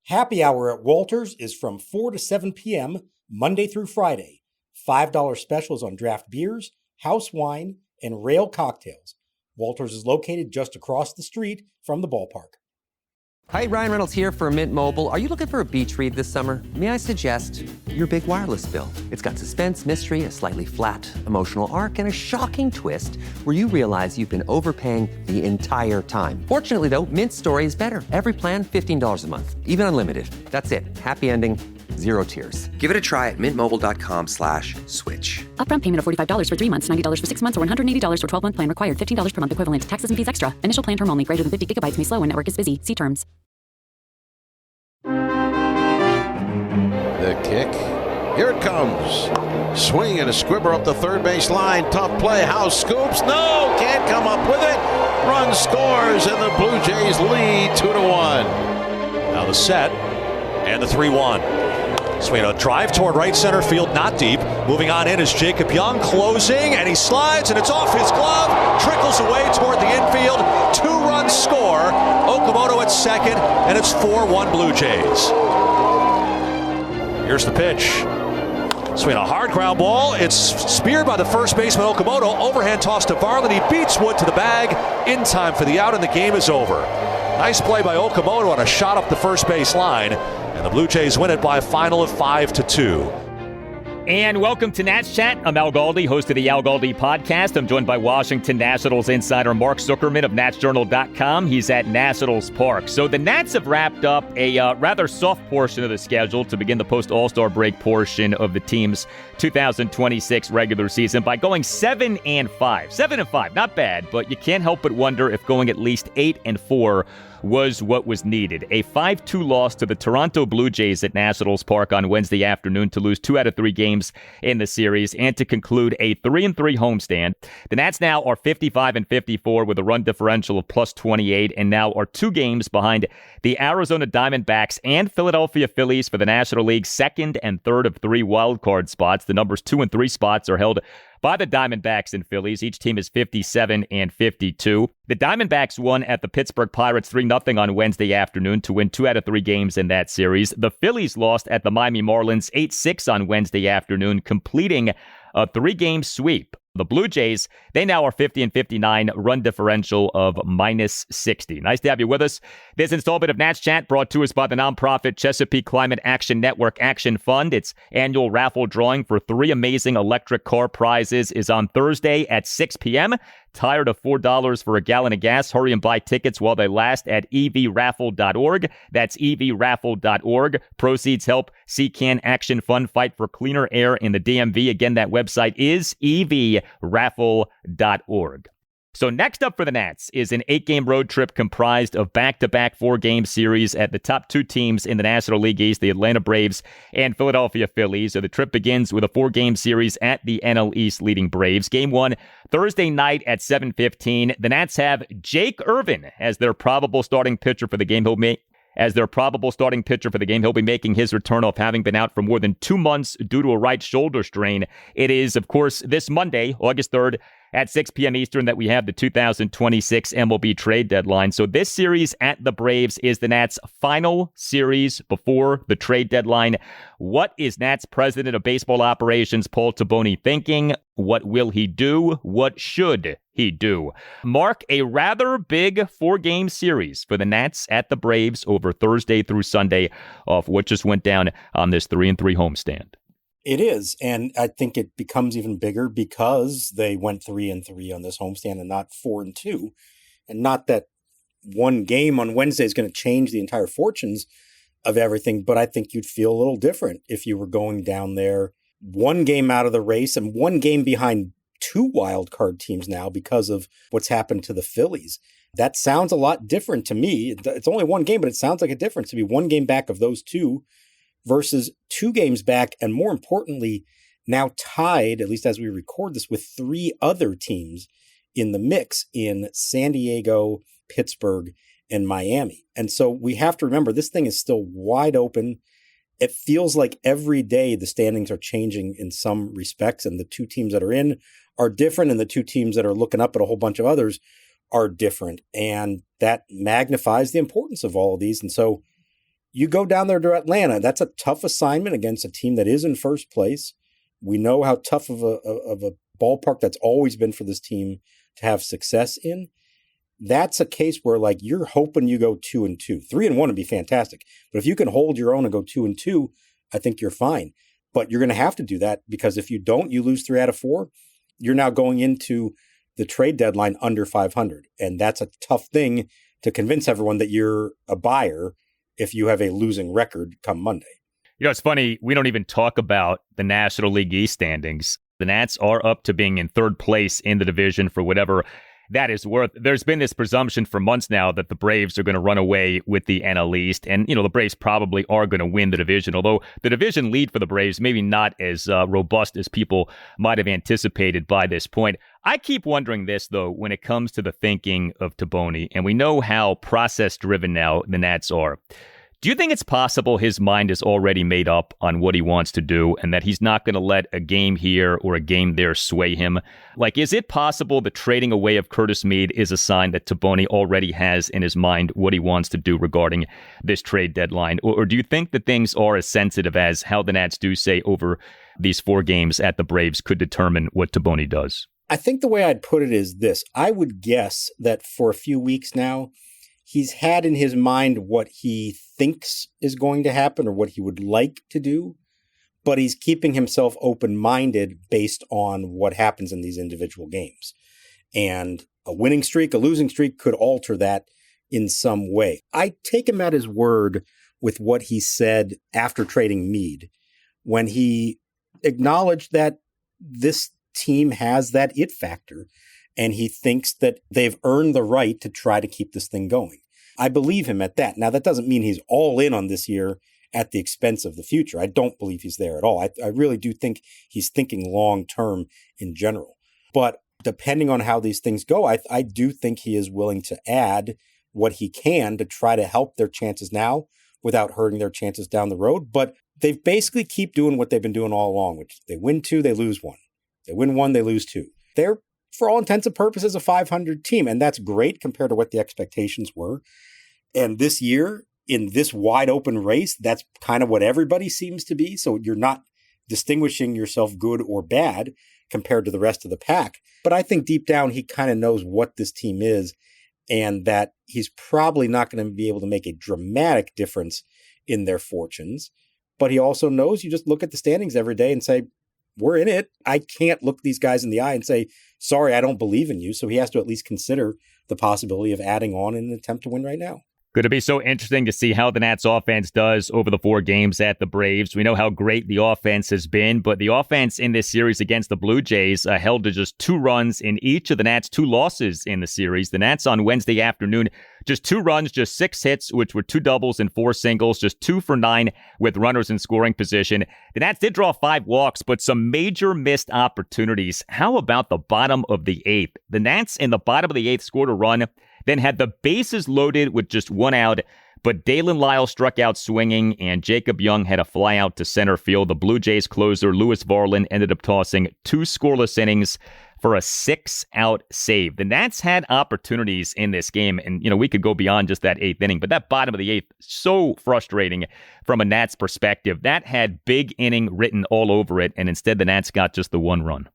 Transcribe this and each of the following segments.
Happy hour at Walters is from 4 to 7 p.m., Monday through Friday. $5 specials on draft beers, house wine, and rail cocktails. Walters is located just across the street from the ballpark. Hi, Ryan Reynolds here for Mint Mobile. Are you looking for a beach read this summer? May I suggest your big wireless bill? It's got suspense, mystery, a slightly flat, emotional arc, and a shocking twist where you realize you've been overpaying the entire time. Fortunately, though, Mint's story is better. Every plan, $15 a month, even unlimited. That's it. Happy ending, zero tears. Give it a try at mintmobile.com/switch. Upfront payment of $45 for 3 months, $90 for 6 months, or $180 for 12-month plan required. $15 per month equivalent. Taxes and fees extra. Initial plan term only. Greater than 50 gigabytes may slow when network is busy. See terms. The kick. Here it comes. Swing and a squibber up the third base line. Tough play. House scoops. No, can't come up with it. Run scores, and the Blue Jays lead 2-1. Now the set and the 3-1. Swing a drive toward right center field, not deep. Moving on in is Jacob Young, closing, and he slides, and it's off his glove. Trickles away toward the infield. 2-run score. Okamoto at second, and it's 4-1 Blue Jays. Here's the pitch. Swing a hard ground ball. It's speared by the first baseman Okamoto. Overhand toss to Varland. He beats Wood to the bag in time for the out, and the game is over. Nice play by Okamoto on a shot up the first base line. And the Blue Jays win it by a final of 5-2. And welcome to Nats Chat. I'm Al Galdi, host of the Al Galdi podcast. I'm joined by Washington Nationals insider Mark Zuckerman of NatsJournal.com. He's at Nationals Park. So the Nats have wrapped up a rather soft portion of the schedule to begin the post-All-Star break portion of the team's 2026 regular season by going 7-5. 7-5, not bad, but you can't help but wonder if going at least 8-4 was what was needed. A 5-2 loss to the Toronto Blue Jays at Nationals Park on Wednesday afternoon to lose 2 out of 3 games in the series and to conclude a 3-3 homestand. The Nats now are 55-54 with a run differential of plus 28 and now are 2 games behind the Arizona Diamondbacks and Philadelphia Phillies for the National League's second and third of 3 wildcard spots. The numbers 2 and 3 spots are held by the Diamondbacks and Phillies. Each team is 57-52. The Diamondbacks won at the Pittsburgh Pirates 3-0 on Wednesday afternoon to win 2 out of 3 games in that series. The Phillies lost at the Miami Marlins 8-6 on Wednesday afternoon, completing a 3-game sweep. The Blue Jays, they now are 50-59, run differential of minus 60. Nice to have you with us. This installment of Nats Chat brought to us by the nonprofit Chesapeake Climate Action Network Action Fund. Its annual raffle drawing for 3 amazing electric car prizes is on Thursday at 6 p.m. Tired of $4 for a gallon of gas? Hurry and buy tickets while they last at evraffle.org. That's evraffle.org. Proceeds help CCAN Action Fund fight for cleaner air in the DMV. Again, that website is evraffle.org. So next up for the Nats is an 8-game road trip comprised of back-to-back 4-game series at the top 2 teams in the National League East, the Atlanta Braves and Philadelphia Phillies. So the trip begins with a 4-game series at the NL East leading Braves. Game 1, Thursday night at 7:15. The Nats have Jake Irvin as their probable starting pitcher for the game. He'll be making his return off having been out for more than 2 months due to a right shoulder strain. It is, of course, this Monday, August 3rd, at 6 p.m. Eastern that we have the 2026 MLB trade deadline. So this series at the Braves is the Nats' final series before the trade deadline. What is Nats President of Baseball Operations Paul Toboni thinking? What will he do? What should he do? Mark, a rather big 4-game series for the Nats at the Braves over Thursday through Sunday off what just went down on this 3-3 homestand. It is, and I think it becomes even bigger because they went 3-3 on this homestand and not 4-2. And not that one game on Wednesday is going to change the entire fortunes of everything, but I think you'd feel a little different if you were going down there 1 game out of the race and 1 game behind 2 wild card teams now because of what's happened to the Phillies. That sounds a lot different to me. It's only 1 game, but it sounds like a difference to be 1 game back of those 2 versus 2 games back, and more importantly, now tied, at least as we record this, with 3 other teams in the mix in San Diego, Pittsburgh, and Miami. And so we have to remember this thing is still wide open. It feels like every day the standings are changing in some respects, and the 2 teams that are in are different, and the 2 teams that are looking up at a whole bunch of others are different. And that magnifies the importance of all of these. And so you go down there to Atlanta. That's a tough assignment against a team that is in first place. We know how tough of a ballpark that's always been for this team to have success in. That's a case where, like, you're hoping you go 2-2. 3-1 would be fantastic. But if you can hold your own and go 2-2, I think you're fine. But you're going to have to do that, because if you don't, you lose 3 out of 4. You're now going into the trade deadline under 500. And that's a tough thing to convince everyone that you're a buyer if you have a losing record come Monday. You know, it's funny, we don't even talk about the National League East standings. The Nats are up to being in third place in the division for whatever that is worth. There's been this presumption for months now that the Braves are going to run away with the NL East. And, you know, the Braves probably are going to win the division, although the division lead for the Braves maybe not as robust as people might have anticipated by this point. I keep wondering this, though, when it comes to the thinking of Toboni, and we know how process-driven now the Nats are. Do you think it's possible his mind is already made up on what he wants to do and that he's not going to let a game here or a game there sway him? Like, is it possible that trading away of Curtis Mead is a sign that Toboni already has in his mind what he wants to do regarding this trade deadline? Or do you think that things are as sensitive as how the Nats do say over these 4 games at the Braves could determine what Toboni does? I think the way I'd put it is this. I would guess that for a few weeks now, he's had in his mind what he thinks is going to happen or what he would like to do, but he's keeping himself open-minded based on what happens in these individual games. And a winning streak, a losing streak could alter that in some way. I take him at his word with what he said after trading Mead, when he acknowledged that this team has that it factor, and he thinks that they've earned the right to try to keep this thing going. I believe him at that. Now, that doesn't mean he's all in on this year at the expense of the future. I don't believe he's there at all. I really do think he's thinking long-term in general. But depending on how these things go, I do think he is willing to add what he can to try to help their chances now without hurting their chances down the road. But they basically keep doing what they've been doing all along, which they win 2, they lose 1. They win 1, they lose 2. They're, for all intents and purposes, a 500 team, and that's great compared to what the expectations were. And this year, in this wide open race, that's kind of what everybody seems to be. So you're not distinguishing yourself good or bad compared to the rest of the pack. But I think deep down, he kind of knows what this team is, and that he's probably not going to be able to make a dramatic difference in their fortunes. But he also knows you just look at the standings every day and say, we're in it. I can't look these guys in the eye and say, sorry, I don't believe in you. So he has to at least consider the possibility of adding on in an attempt to win right now. Going to be so interesting to see how the Nats offense does over the 4 games at the Braves. We know how great the offense has been, but the offense in this series against the Blue Jays held to just 2 runs in each of the Nats' 2 losses in the series. The Nats on Wednesday afternoon, just 2 runs, just 6 hits, which were 2 doubles and 4 singles, just 2 for 9 with runners in scoring position. The Nats did draw 5 walks, but some major missed opportunities. How about the bottom of the 8th? The Nats in the bottom of the 8th scored a run, then had the bases loaded with just 1 out, but Dalen Lyle struck out swinging, and Jacob Young had a fly out to center field. The Blue Jays closer, Louis Varland, ended up tossing 2 scoreless innings for a 6-out save. The Nats had opportunities in this game, and, you know, we could go beyond just that 8th inning, but that bottom of the 8th, so frustrating from a Nats perspective. That had big inning written all over it, and instead the Nats got just the 1 run.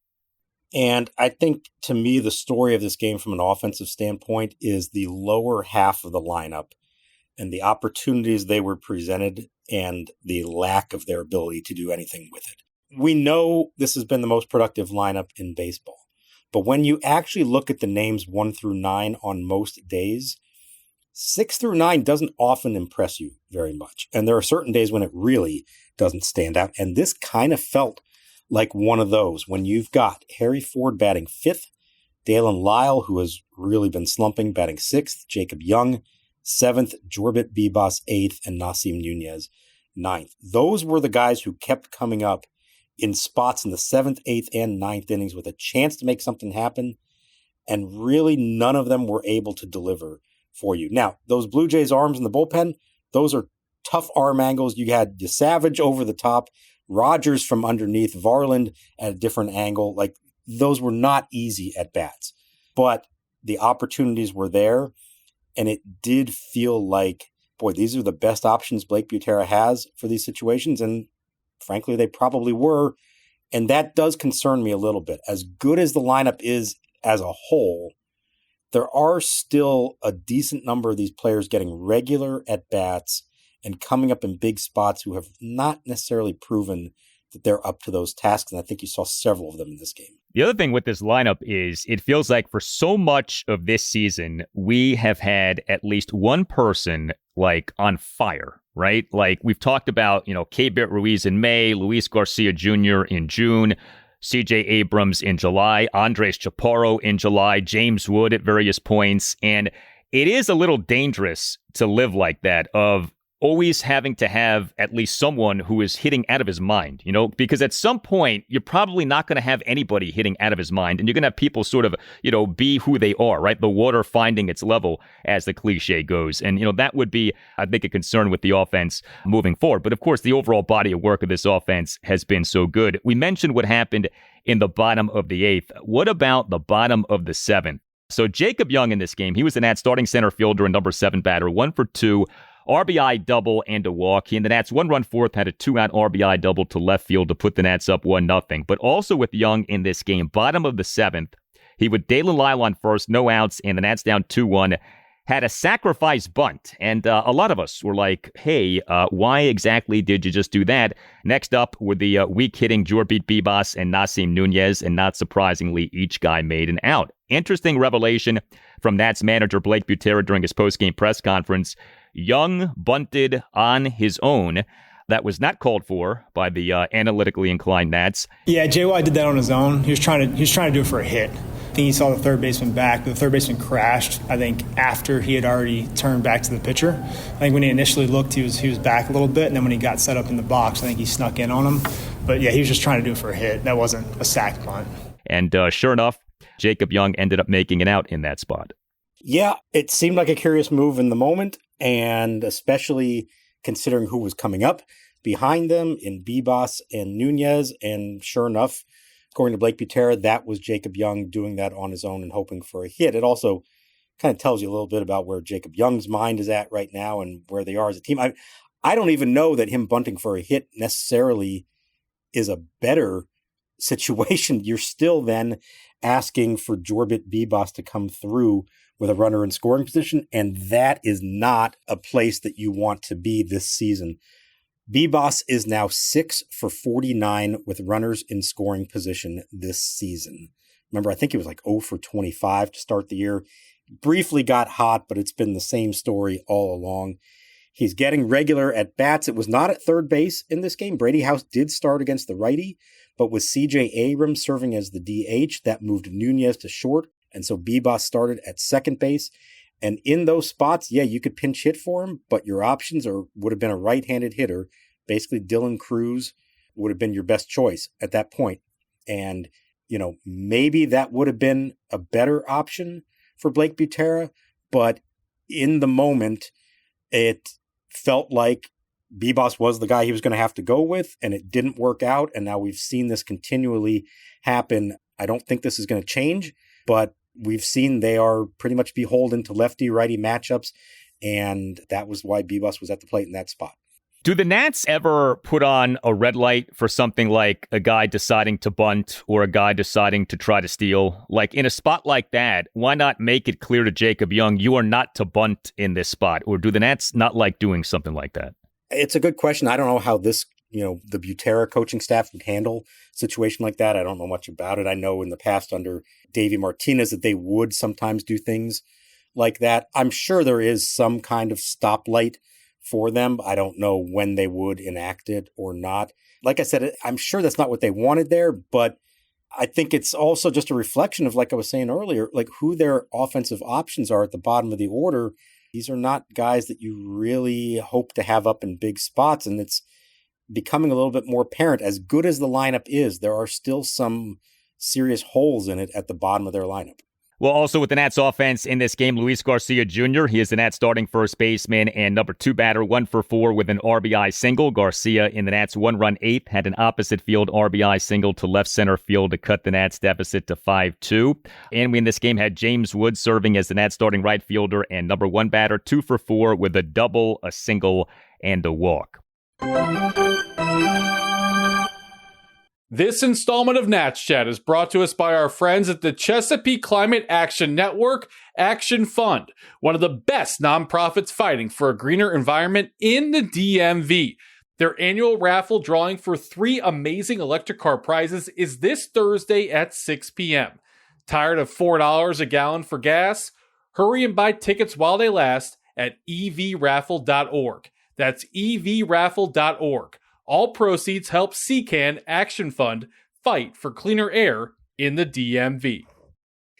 And I think, to me, the story of this game from an offensive standpoint is the lower half of the lineup and the opportunities they were presented and the lack of their ability to do anything with it. We know this has been the most productive lineup in baseball, but when you actually look at the names 1 through 9 on most days, 6 through 9 doesn't often impress you very much. And there are certain days when it really doesn't stand out. And this kind of felt like one of those, when you've got Harry Ford batting 5th, Dalen Lyle, who has really been slumping, batting 6th, Jacob Young 7th, Jorbit Bibas 8th, and Nasim Nunez 9th. Those were the guys who kept coming up in spots in the 7th, 8th, and 9th innings with a chance to make something happen, and really none of them were able to deliver for you. Now, those Blue Jays arms in the bullpen, those are tough arm angles. You had Savage over the top, Rogers from underneath, Varland at a different angle. Like, those were not easy at bats, but the opportunities were there, and it did feel like boy, these are the best options Blake Butera has for these situations. And frankly, they probably were. And that does concern me a little bit. As good as the lineup is as a whole, there are still a decent number of these players getting regular at-bats and coming up in big spots who have not necessarily proven that they're up to those tasks. And I think you saw several of them in this game. The other thing with this lineup is it feels like for so much of this season, we have had at least one person like on fire, right? Like we've talked about, K-Bit Ruiz in May, Luis Garcia Jr. in June, CJ Abrams in July, Andres Chaparro in July, James Wood at various points. And it is a little dangerous to live like that, of always having to have at least someone who is hitting out of his mind, because at some point you're probably not going to have anybody hitting out of his mind, and you're going to have people sort of, be who they are, right? The water finding its level, as the cliche goes. And, that would be, I think, a concern with the offense moving forward. But of course, the overall body of work of this offense has been so good. We mentioned what happened in the bottom of the 8th. What about the bottom of the 7th? So Jacob Young in this game, he was the Nats starting center fielder and number 7 batter, 1 for 2. RBI double and a walk. He and the Nats 1 run fourth had a 2-out RBI double to left field to put the Nats up 1-0. But also with Young in this game, bottom of the 7th, he would Dalen Lyle on first, no outs, and the Nats down 2-1. Had a sacrifice bunt. And a lot of us were like, hey, why exactly did you just do that? Next up were the weak-hitting Jorbit Bibas and Nasim Nunez, and not surprisingly, each guy made an out. Interesting revelation from Nats manager Blake Butera during his post-game press conference. Young bunted on his own. That was not called for by the analytically inclined Nats. Yeah, JY did that on his own. He was trying to do it for a hit. I think he saw the third baseman back. The third baseman crashed, I think, after he had already turned back to the pitcher. I think when he initially looked, he was back a little bit, and then when he got set up in the box, I think he snuck in on him. But yeah, he was just trying to do it for a hit. That wasn't a sack bunt. And sure enough, Jacob Young ended up making it out in that spot. Yeah, it seemed like a curious move in the moment, and especially considering who was coming up behind them in Bibas and Nunez. And sure enough, according to Blake Butera, that was Jacob Young doing that on his own and hoping for a hit. It also kind of tells you a little bit about where Jacob Young's mind is at right now and where they are as a team. I don't even know that him bunting for a hit necessarily is a better situation. You're still then asking for Jorbit Bibas to come through with a runner in scoring position, and that is not a place that you want to be this season. Bibas is now 6 for 49 with runners in scoring position this season. Remember, I think it was like 0 for 25 to start the year. Briefly got hot, but it's been the same story all along. He's getting regular at bats. It was not at third base in this game. Brady House did start against the righty, but with CJ Abrams serving as the DH, that moved Nunez to short. And so Bibas started at second base. And in those spots, yeah, you could pinch hit for him, but your options would have been a right-handed hitter. Basically, Dylan Cruz would have been your best choice at that point. And, maybe that would have been a better option for Blake Butera. But in the moment, it felt like Bibas was the guy he was going to have to go with, and it didn't work out. And now we've seen this continually happen. I don't think this is going to change, but we've seen they are pretty much beholden to lefty-righty matchups, and that was why Bibas was at the plate in that spot. Do the Nats ever put on a red light for something like a guy deciding to bunt or a guy deciding to try to steal? Like in a spot like that, why not make it clear to Jacob Young, you are not to bunt in this spot? Or do the Nats not like doing something like that? It's a good question. I don't know how this, the Butera coaching staff would handle a situation like that. I don't know much about it. I know in the past under Davey Martinez that they would sometimes do things like that. I'm sure there is some kind of stoplight for them. I don't know when they would enact it or not. Like I said, I'm sure that's not what they wanted there, but I think it's also just a reflection of, like I was saying earlier, like who their offensive options are at the bottom of the order. These are not guys that you really hope to have up in big spots, and it's becoming a little bit more apparent. As good as the lineup is, there are still some serious holes in it at the bottom of their lineup. Well, also with the Nats offense in this game, Luis Garcia Jr., he is the Nats starting first baseman and number 2 batter, 1 for 4 with an RBI single. Garcia in the Nats 1-run 8th had an opposite field RBI single to left center field to cut the Nats deficit to 5-2. And we in this game had James Wood serving as the Nats starting right fielder and number 1 batter, 2 for 4 with a double, a single, and a walk. This installment of Nats Chat is brought to us by our friends at the Chesapeake Climate Action Network Action Fund, one of the best nonprofits fighting for a greener environment in the DMV. Their annual raffle drawing for 3 amazing electric car prizes is this Thursday at 6 p.m. Tired of $4 a gallon for gas? Hurry and buy tickets while they last at evraffle.org. That's evraffle.org. All proceeds help CCAN Action Fund fight for cleaner air in the DMV.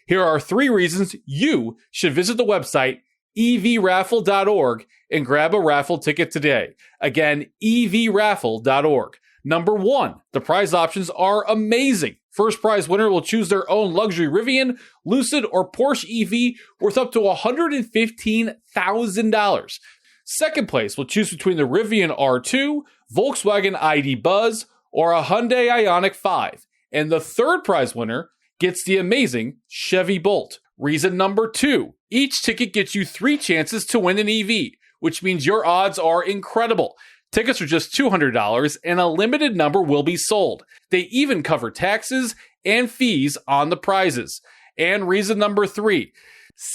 Here are 3 reasons you should visit the website evraffle.org and grab a raffle ticket today. Again, evraffle.org. Number 1, the prize options are amazing. First prize winner will choose their own luxury Rivian, Lucid, or Porsche EV worth up to $115,000. Second place will choose between the Rivian R2, Volkswagen ID Buzz, or a Hyundai Ioniq 5. And the third prize winner gets the amazing Chevy Bolt. Reason number 2, each ticket gets you 3 chances to win an EV, which means your odds are incredible. Tickets are just $200 and a limited number will be sold. They even cover taxes and fees on the prizes. And reason number 3,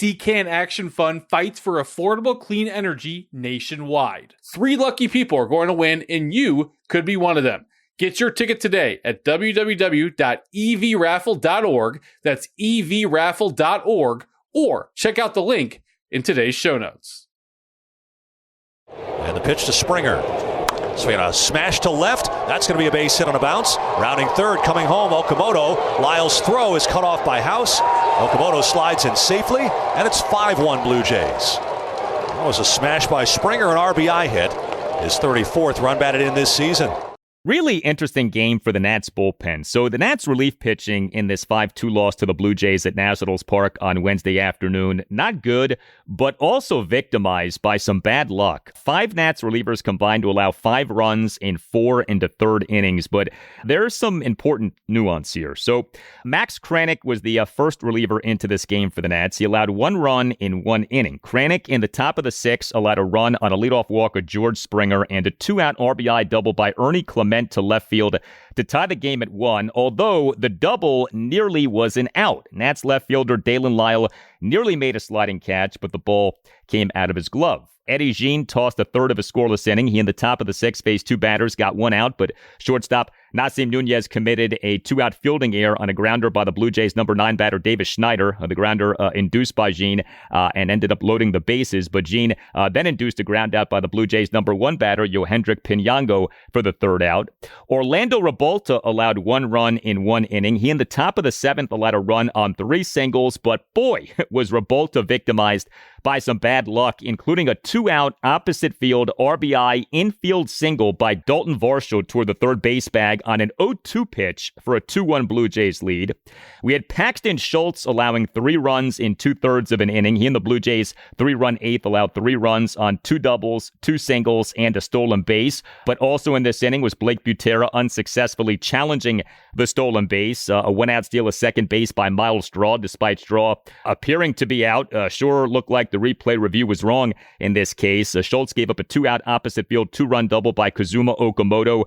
CCAN Action Fund fights for affordable clean energy nationwide. 3 lucky people are going to win, and you could be one of them. Get your ticket today at www.evraffle.org. That's evraffle.org, or check out the link in today's show notes. And the pitch to Springer. So we got a smash to left. That's going to be a base hit on a bounce. Rounding third, coming home, Okamoto. Lyle's throw is cut off by House. Okamoto slides in safely, and it's 5-1 Blue Jays. That was a smash by Springer, an RBI hit. His 34th run batted in this season. Really interesting game for the Nats bullpen. So the Nats relief pitching in this 5-2 loss to the Blue Jays at Nationals Park on Wednesday afternoon, not good, but also victimized by some bad luck. 5 Nats relievers combined to allow 5 runs in 4 into third innings, but there's some important nuance here. So Max Kranick was the first reliever into this game for the Nats. He allowed 1 run in 1 inning. Kranick in the top of the 6th allowed a run on a leadoff walk of George Springer and a 2-out RBI double by Ernie Clement to left field to tie the game at 1, although the double nearly was an out. Nats left fielder Dalen Lyle nearly made a sliding catch, but the ball came out of his glove. Eddie Jean tossed a third of a scoreless inning. He in the top of the 6th faced 2 batters, got 1 out, but shortstop Nasim Nunez committed a 2-out fielding error on a grounder by the Blue Jays' number 9 batter Davis Schneider. The grounder induced by Jean and ended up loading the bases, but Jean then induced a ground out by the Blue Jays' number 1 batter Yohendrick Pinyango for the 3rd out. Orlando Revolta allowed 1 run in 1 inning. He in the top of the 7th allowed a run on 3 singles, but boy, was Revolta victimized by some bad luck, including a 2-out opposite field RBI infield single by Dalton Varsho toward the third base bag on an 0-2 pitch for a 2-1 Blue Jays lead. We had Paxton Schultz allowing 3 runs in 2/3 of an inning. He and the Blue Jays 3-run 8th allowed 3 runs on 2 doubles, 2 singles, and a stolen base. But also in this inning was Blake Butera unsuccessfully challenging the stolen base. A 1-out steal of second base by Miles Straw, despite Straw appearing to be out. Sure looked like the replay review was wrong in this case. Schultz gave up a 2-out opposite field 2-run double by Kazuma Okamoto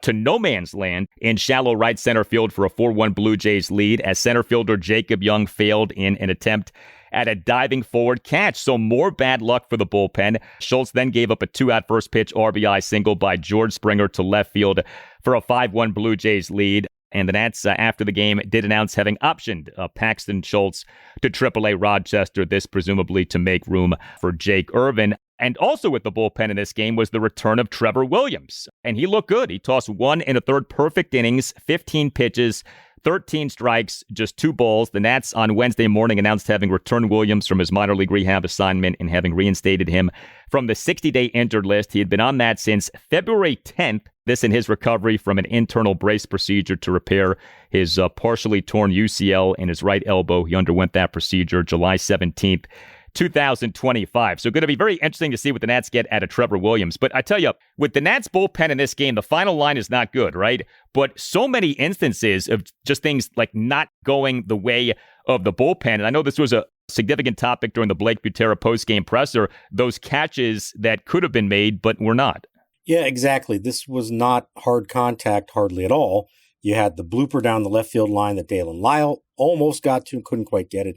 to no man's land in shallow right center field for a 4-1 Blue Jays lead as center fielder Jacob Young failed in an attempt at a diving forward catch. So more bad luck for the bullpen. Schultz then gave up a 2-out first pitch RBI single by George Springer to left field for a 5-1 Blue Jays lead. And the Nats, after the game, did announce having optioned Paxton Schultz to AAA Rochester, this presumably to make room for Jake Irvin. And also with the bullpen in this game was the return of Trevor Williams. And he looked good. He tossed 1 1/3 perfect innings, 15 pitches, 13 strikes, just 2 balls. The Nats on Wednesday morning announced having returned Williams from his minor league rehab assignment and having reinstated him from the 60-day injured list. He had been on that since February 10th. This in his recovery from an internal brace procedure to repair his partially torn UCL in his right elbow. He underwent that procedure July 17th. 2025. So going to be very interesting to see what the Nats get out of Trevor Williams. But I tell you, with the Nats bullpen in this game, the final line is not good, right? But so many instances of just things like not going the way of the bullpen. And I know this was a significant topic during the Blake Butera postgame presser, those catches that could have been made, but were not. Yeah, exactly. This was not hard contact hardly at all. You had the blooper down the left field line that Dalen Lyle almost got to, couldn't quite get it.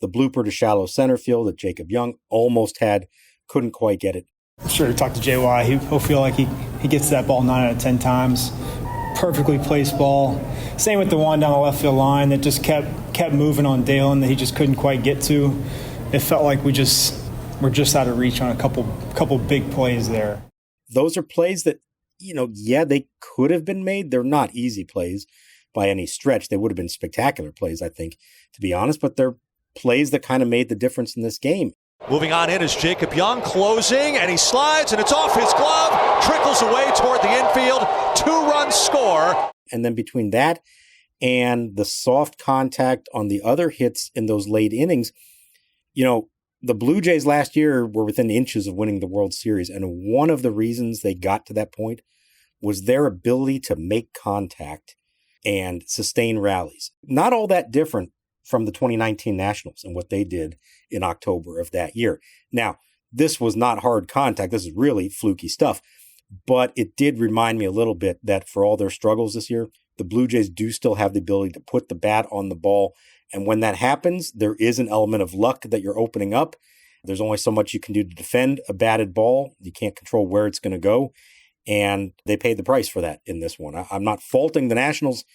The blooper to shallow center field that Jacob Young almost had, couldn't quite get it. I'm sure to talk to JY, he'll feel like he gets that ball 9 out of 10 times. Perfectly placed ball. Same with the one down the left field line that just kept moving on Dalen that he just couldn't quite get to. It felt like we're just out of reach on a couple big plays there. Those are plays that, they could have been made. They're not easy plays by any stretch. They would have been spectacular plays, I think, to be honest, but they're plays that kind of made the difference in this game. Moving on in is Jacob Young closing, and he slides, and it's off his glove, trickles away toward the infield, 2-run score. And then between that and the soft contact on the other hits in those late innings, the Blue Jays last year were within inches of winning the World Series, and one of the reasons they got to that point was their ability to make contact and sustain rallies. Not all that different from the 2019 Nationals and what they did in October of that year. Now, this was not hard contact. This is really fluky stuff. But it did remind me a little bit that for all their struggles this year, the Blue Jays do still have the ability to put the bat on the ball. And when that happens, there is an element of luck that you're opening up. There's only so much you can do to defend a batted ball. You can't control where it's going to go. And they paid the price for that in this one. I'm not faulting the Nationals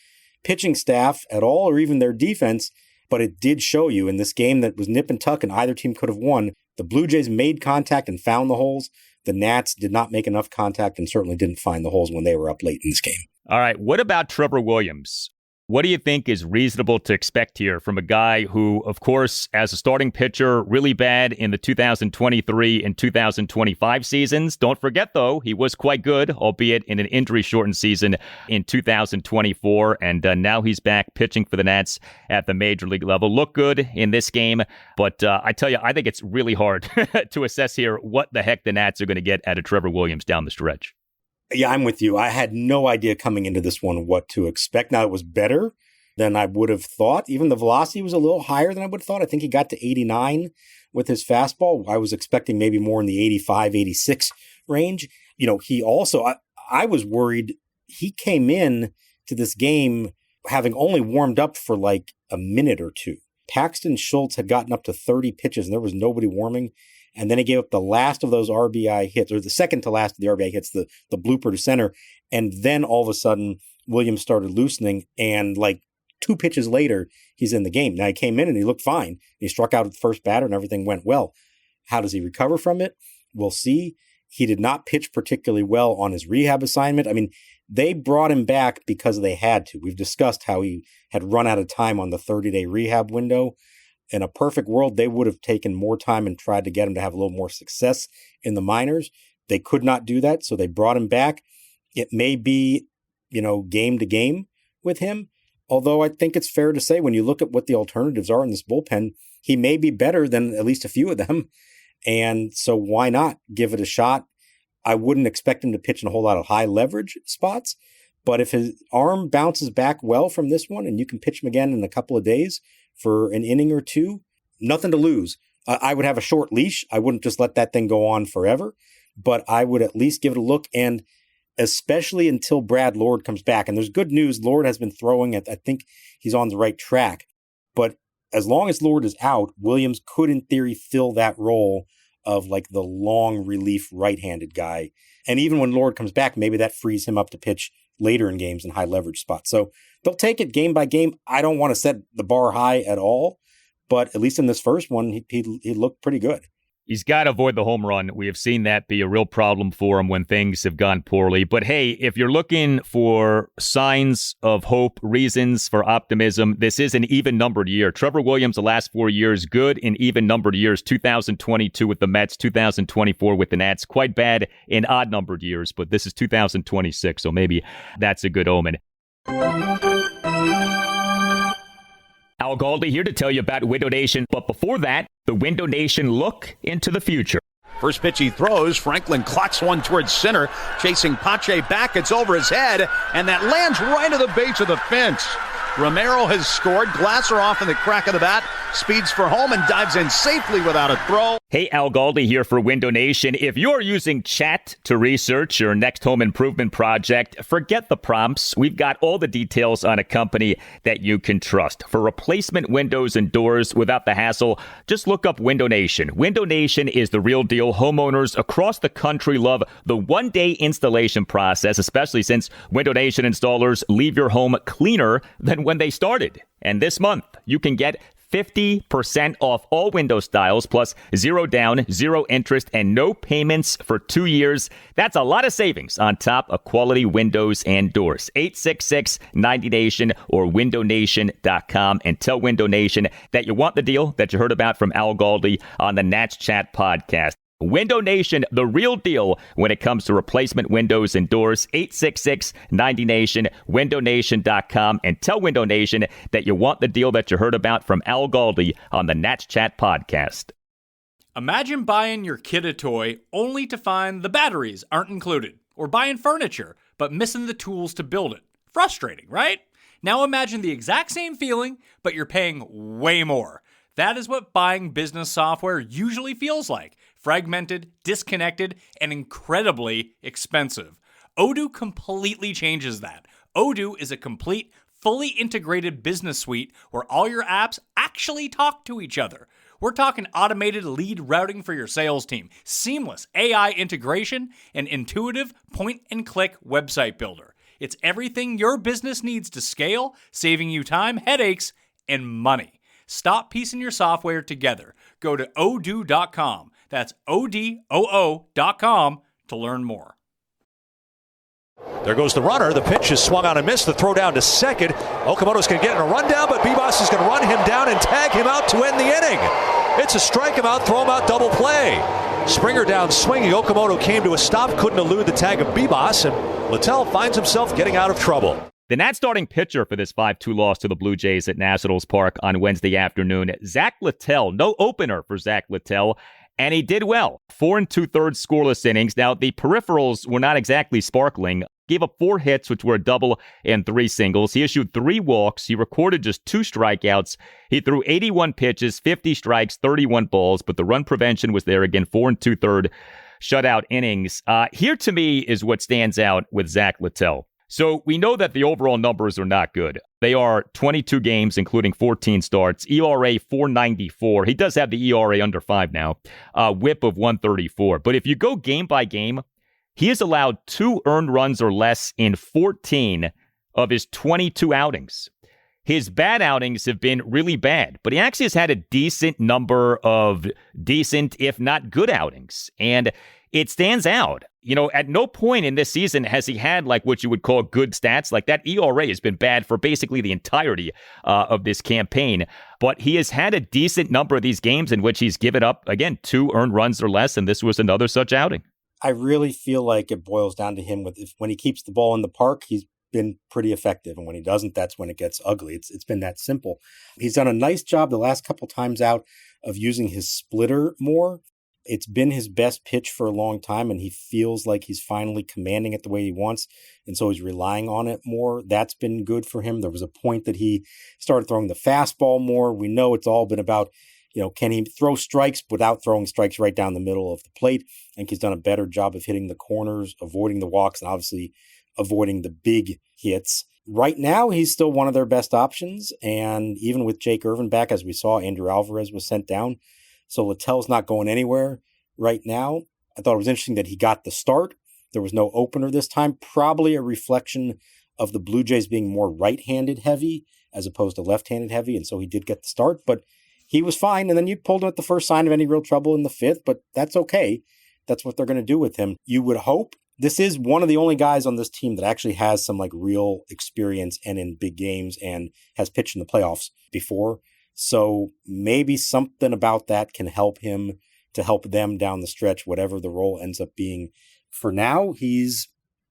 pitching staff at all or even their defense. But it did show you in this game that was nip and tuck and either team could have won. The Blue Jays made contact and found the holes. The Nats did not make enough contact and certainly didn't find the holes when they were up late in this game. All right. What about Trevor Williams? What do you think is reasonable to expect here from a guy who, of course, as a starting pitcher, really bad in the 2023 and 2025 seasons? Don't forget, though, he was quite good, albeit in an injury-shortened season in 2024. And now he's back pitching for the Nats at the major league level. Looked good in this game. But I tell you, I think it's really hard to assess here what the heck the Nats are going to get out of Trevor Williams down the stretch. Yeah, I'm with you. I had no idea coming into this one what to expect. Now, it was better than I would have thought. Even the velocity was a little higher than I would have thought. I think he got to 89 with his fastball. I was expecting maybe more in the 85, 86 range. He also, I was worried. He came in to this game having only warmed up for like a minute or two. Paxton Schultz had gotten up to 30 pitches and there was nobody warming. And then he gave up the last of those RBI hits, or the second to last of the RBI hits, the blooper to center. And then all of a sudden, Williams started loosening. And like 2 pitches later, he's in the game. Now, he came in and he looked fine. He struck out at the first batter and everything went well. How does he recover from it? We'll see. He did not pitch particularly well on his rehab assignment. I mean, they brought him back because they had to. We've discussed how he had run out of time on the 30-day rehab window. In a perfect world, they would have taken more time and tried to get him to have a little more success in the minors. They could not do that, so they brought him back. It may be, game to game with him, although I think it's fair to say when you look at what the alternatives are in this bullpen, he may be better than at least a few of them. And so why not give it a shot? I wouldn't expect him to pitch in a whole lot of high leverage spots, but if his arm bounces back well from this one and you can pitch him again in a couple of days for an inning or two, nothing to lose. I would have a short leash. I wouldn't just let that thing go on forever, but I would at least give it a look, and especially until Brad Lord comes back. And there's good news. Lord has been throwing it. I think he's on the right track. But as long as Lord is out, Williams could, in theory, fill that role of like the long relief right-handed guy. And even when Lord comes back, maybe that frees him up to pitch later in games in high leverage spots. So they'll take it game by game. I don't want to set the bar high at all, but at least in this first one, he looked pretty good. He's got to avoid the home run. We have seen that be a real problem for him when things have gone poorly. But hey, if you're looking for signs of hope, reasons for optimism, this is an even-numbered year. Trevor Williams, the last 4 years, good in even-numbered years. 2022 with the Mets, 2024 with the Nats. Quite bad in odd-numbered years, but this is 2026, so maybe that's a good omen. Al Galdi here to tell you about Window Nation. But before that, the Window Nation look into the future. First pitch he throws, Franklin clocks one towards center, chasing Pache back, it's over his head, and that lands right at the base of the fence. Romero has scored, Glasser off in the crack of the bat, speeds for home and dives in safely without a throw. Hey, Al Galdi here for Window Nation. If you're using chat to research your next home improvement project, forget the prompts. We've got all the details on a company that you can trust. For replacement windows and doors without the hassle, just look up Window Nation. Window Nation is the real deal. Homeowners across the country love the one-day installation process, especially since Window Nation installers leave your home cleaner than when they started. And this month, you can get 50% off all window styles, plus 0 down, 0 interest, and no payments for 2 years. That's a lot of savings on top of quality windows and doors. 866-90NATION or windownation.com, and tell Window Nation that you want the deal that you heard about from Al Galdi on the Nats Chat podcast. Window Nation, the real deal when it comes to replacement windows and doors. 866-90NATION, windownation.com, and tell Window Nation that you want the deal that you heard about from Al Galdi on the Nats Chat podcast. Imagine buying your kid a toy only to find the batteries aren't included, or buying furniture but missing the tools to build it. Frustrating, right? Now imagine the exact same feeling, but you're paying way more. That is what buying business software usually feels like. Fragmented, disconnected, and incredibly expensive. Odoo completely changes that. Odoo is a complete, fully integrated business suite where all your apps actually talk to each other. We're talking automated lead routing for your sales team, seamless AI integration, and intuitive point-and-click website builder. It's everything your business needs to scale, saving you time, headaches, and money. Stop piecing your software together. Go to odoo.com. That's ODOO.com to learn more. There goes the runner. The pitch is swung on and missed. The throw down to second. Okamoto's going to get in a rundown, but Bibas is going to run him down and tag him out to end the inning. It's a strike him out, throw him out, double play. Springer down swinging. Okamoto came to a stop, couldn't elude the tag of Bibas, and Littell finds himself getting out of trouble. The Nats starting pitcher for this 5-2 loss to the Blue Jays at Nationals Park on Wednesday afternoon, Zack Littell. No opener for Zack Littell, and he did well. 4 2/3 scoreless innings. Now, the peripherals were not exactly sparkling. Gave up 4 hits, which were a double and 3 singles. He issued 3 walks. He recorded just 2 strikeouts. He threw 81 pitches, 50 strikes, 31 balls, but the run prevention was there again. 4 2/3 shutout innings. Here to me is what stands out with Zack Littell. So we know that the overall numbers are not good. They are 22 games, including 14 starts, ERA 4.94. He does have the ERA under 5 now, whip of 134. But if you go game by game, he has allowed 2 earned runs or less in 14 of his 22 outings. His bad outings have been really bad, but he actually has had a decent number of decent, if not good outings. And it stands out. You know, at no point in this season has he had like what you would call good stats. Like that ERA has been bad for basically the entirety of this campaign. But he has had a decent number of these games in which he's given up, again, 2 earned runs or less. And this was another such outing. I really feel like it boils down to him when he keeps the ball in the park, he's been pretty effective. And when he doesn't, that's when it gets ugly. It's been that simple. He's done a nice job the last couple times out of using his splitter more. It's been his best pitch for a long time, and he feels like he's finally commanding it the way he wants, and so he's relying on it more. That's been good for him. There was a point that he started throwing the fastball more. We know it's all been about, can he throw strikes without throwing strikes right down the middle of the plate? I think he's done a better job of hitting the corners, avoiding the walks, and obviously avoiding the big hits. Right now, he's still one of their best options, and even with Jake Irvin back, as we saw, Andrew Alvarez was sent down. So Littell's not going anywhere right now. I thought it was interesting that he got the start. There was no opener this time. Probably a reflection of the Blue Jays being more right-handed heavy as opposed to left-handed heavy. And so he did get the start. But he was fine. And then you pulled him at the first sign of any real trouble in the 5th, but that's okay. That's what they're going to do with him. You would hope. This is one of the only guys on this team that actually has some like real experience and in big games and has pitched in the playoffs before. So maybe something about that can help him to help them down the stretch, whatever the role ends up being. For now, he's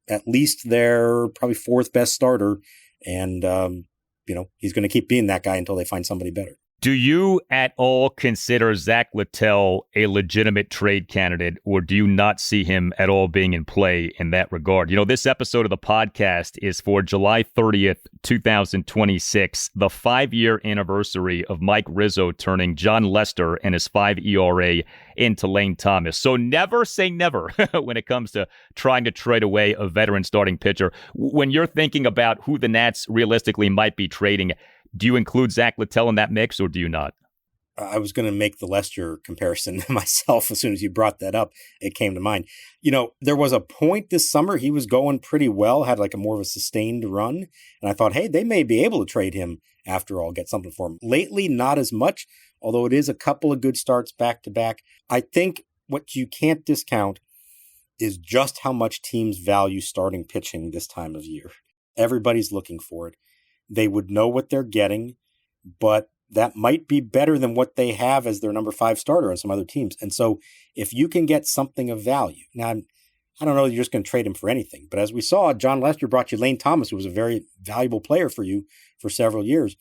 at least their probably 4th best starter. And, he's going to keep being that guy until they find somebody better. Do you at all consider Zack Littell a legitimate trade candidate, or do you not see him at all being in play in that regard? This episode of the podcast is for July 30th, 2026, the 5-year anniversary of Mike Rizzo turning Jon Lester and his 5 ERA into Lane Thomas. So never say never when it comes to trying to trade away a veteran starting pitcher. When you're thinking about who the Nats realistically might be trading, do you include Zack Littell in that mix, or do you not? I was going to make the Lester comparison myself as soon as you brought that up. It came to mind. There was a point this summer he was going pretty well, had like a more of a sustained run. And I thought, hey, they may be able to trade him after all, get something for him. Lately, not as much, although it is a couple of good starts back to back. I think what you can't discount is just how much teams value starting pitching this time of year. Everybody's looking for it. They would know what they're getting, but that might be better than what they have as their number 5 starter on some other teams. And so if you can get something of value, now I don't know that you're just going to trade him for anything, but as we saw, Jon Lester brought you Lane Thomas, who was a very valuable player for you for several years.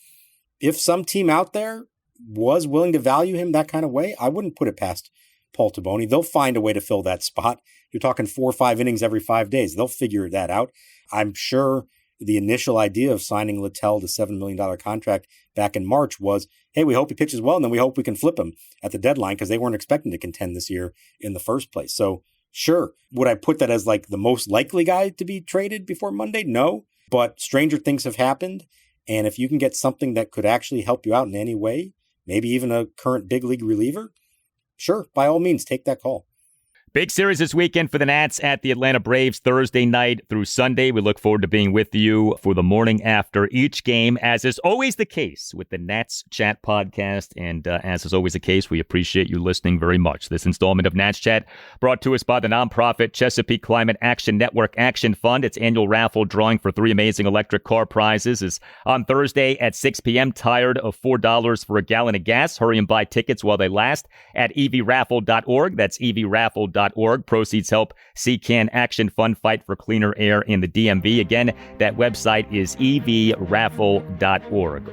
If some team out there was willing to value him that kind of way, I wouldn't put it past Paul Toboni. They'll find a way to fill that spot. You're talking 4 or 5 innings every 5 days. They'll figure that out. I'm sure the initial idea of signing Littell to $7 million contract back in March was, hey, we hope he pitches well, and then we hope we can flip him at the deadline, because they weren't expecting to contend this year in the first place. So sure, would I put that as like the most likely guy to be traded before Monday? No, but stranger things have happened. And if you can get something that could actually help you out in any way, maybe even a current big league reliever, sure, by all means, take that call. Big series this weekend for the Nats at the Atlanta Braves, Thursday night through Sunday. We look forward to being with you for the morning after each game, as is always the case with the Nats Chat podcast. And as is always the case, we appreciate you listening very much. This installment of Nats Chat brought to us by the nonprofit Chesapeake Climate Action Network Action Fund. Its annual raffle drawing for 3 amazing electric car prizes is on Thursday at 6 p.m. Tired of $4 for a gallon of gas? Hurry and buy tickets while they last at evraffle.org. That's evraffle.org. Proceeds help CCAN Action Fund fight for cleaner air in the DMV. Again, that website is evraffle.org.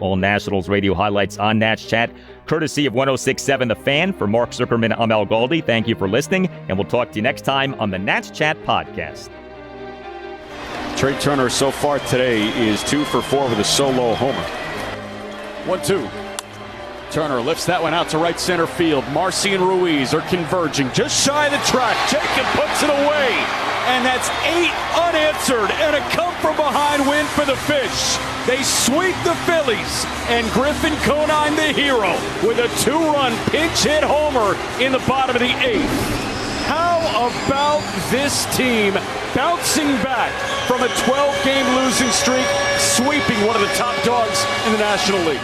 All Nationals radio highlights on Nats Chat, courtesy of 106.7 The Fan. For Mark Zuckerman, I'm Al Galdi. Thank you for listening, and we'll talk to you next time on the Nats Chat podcast. Trey Turner so far today is 2 for 4 with a solo homer. 1-2. Turner lifts that one out to right center field. Marcy and Ruiz are converging just shy of the track. Jacob puts it away. And that's 8 unanswered and a come-from-behind win for the Fish. They sweep the Phillies, and Griffin Conine, the hero, with a 2-run pinch-hit homer in the bottom of the 8th. How about this team bouncing back from a 12-game losing streak, sweeping one of the top dogs in the National League?